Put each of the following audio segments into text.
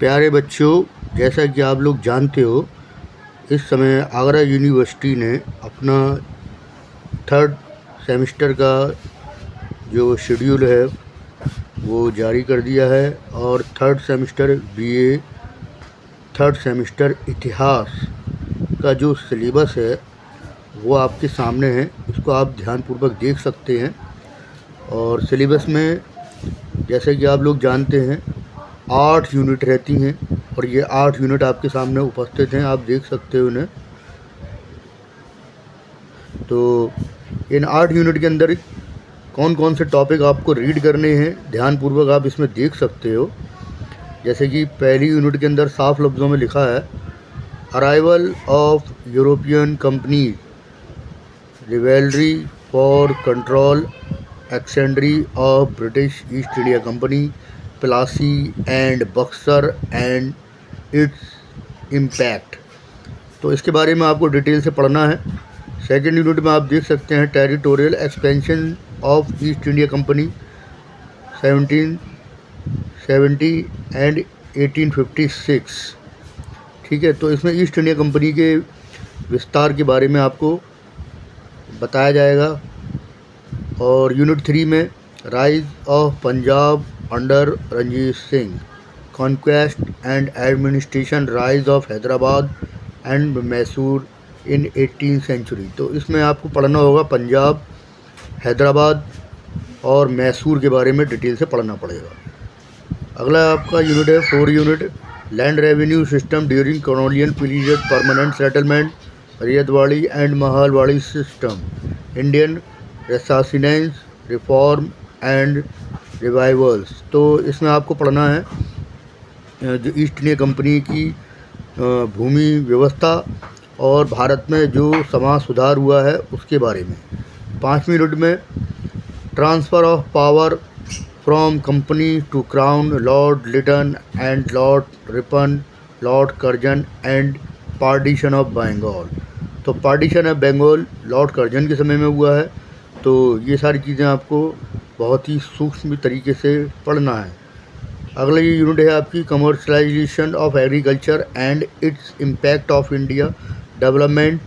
प्यारे बच्चों, जैसा कि आप लोग जानते हो, इस समय आगरा यूनिवर्सिटी ने अपना थर्ड सेमेस्टर का जो शेड्यूल है वो जारी कर दिया है। और third semester BA third semester इतिहास का जो सिलेबस है वो आपके सामने है। इसको आप ध्यानपूर्वक देख सकते हैं। और सिलेबस में जैसे कि आप लोग जानते हैं 8 यूनिट रहती हैं और ये 8 यूनिट आपके सामने उपस्थित हैं, आप देख सकते हो उन्हें। तो इन 8 यूनिट के अंदर कौन कौन से टॉपिक आपको रीड करने हैं ध्यानपूर्वक आप इसमें देख सकते हो। जैसे कि पहली यूनिट के अंदर साफ लफ्ज़ों में लिखा है, arrival of European companies, rivalry for control, एक्सेंड्री of British East India company, Plassey and Buxar and its impact. तो इसके बारे में आपको डिटेल से पढ़ना है। सेकेंड यूनिट में आप देख सकते हैं territorial expansion of east India company 1770 and 1856। ठीक है, तो इसमें ईस्ट इंडिया कंपनी के विस्तार के बारे में आपको बताया जाएगा। और यूनिट 3 में rise of Punjab under Ranjit Singh, conquest and administration, rise of Hyderabad and Mysore in 18th century. तो इसमें आपको पढ़ना होगा पंजाब, हैदराबाद और मैसूर के बारे में डिटेल से पढ़ना पड़ेगा। अगला आपका यूनिट है 4 unit, land revenue system during colonial period, permanent settlement, Ryotwari and Mahalwari system, Indian renaissance, reform and revivals. तो इसमें आपको पढ़ना है जो ईस्ट इंडिया कंपनी की भूमि व्यवस्था और भारत में जो समाज सुधार हुआ है उसके बारे में। 5वीं यूनिट में transfer of power from company to crown, Lord Lytton and Lord Ripon, Lord Curzon and partition of Bengal. तो partition of Bengal Lord Curzon के समय में हुआ है। तो ये सारी चीज़ें आपको बहुत ही सूक्ष्म तरीके से पढ़ना है। अगला ये यूनिट है आपकी commercialisation of agriculture and its impact of India, development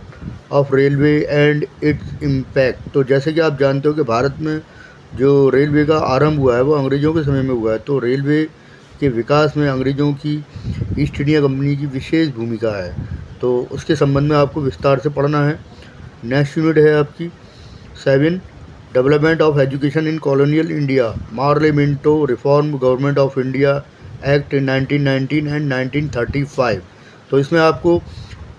of railway and its impact. तो जैसे कि आप जानते हो कि भारत में जो रेलवे का आरंभ हुआ है वो अंग्रेज़ों के समय में हुआ है। तो रेलवे के विकास में अंग्रेज़ों की ईस्ट इंडिया कंपनी की विशेष भूमिका है। तो उसके संबंध में आपको विस्तार से पढ़ना है। नेक्स्ट यूनिट है आपकी 7, development of education in colonial India, Morley Minto reform government of India act 1919 and 1935। तो इसमें आपको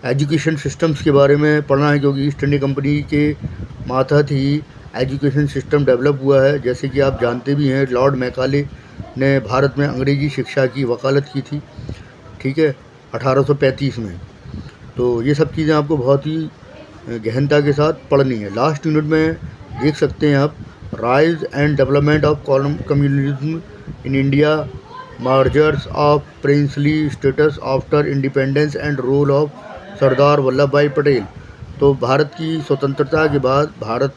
एजुकेशन सिस्टम्स के बारे में पढ़ना है, क्योंकि ईस्ट इंडिया कंपनी के मातहत ही एजुकेशन सिस्टम डेवलप हुआ है। जैसे कि आप जानते भी हैं लॉर्ड मैकाले ने भारत में अंग्रेज़ी शिक्षा की वकालत की थी, ठीक है, 1835 में। तो ये सब चीज़ें आपको बहुत ही गहनता के साथ पढ़नी है। लास्ट यूनिट में देख सकते हैं आप rise and development of communism in India, mergers of princely states after independence and role of Sardar Vallabhbhai Patel. तो भारत की स्वतंत्रता के बाद भारत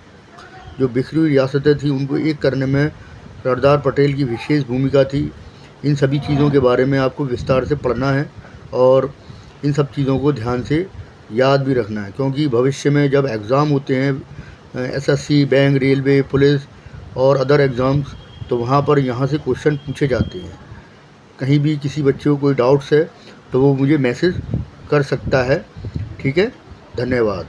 जो बिखरी हुई रियासतें थी उनको एक करने में सरदार पटेल की विशेष भूमिका थी। इन सभी चीज़ों के बारे में आपको विस्तार से पढ़ना है और इन सब चीज़ों को ध्यान से याद भी रखना है, क्योंकि भविष्य में जब एग्ज़ाम होते हैं एसएससी, बैंक, रेलवे, पुलिस और अदर एग्ज़ाम्स, तो वहाँ पर यहाँ से क्वेश्चन पूछे जाते हैं। कहीं भी किसी बच्चे को कोई डाउट्स है तो वो मुझे मैसेज कर सकता है। ठीक है, धन्यवाद।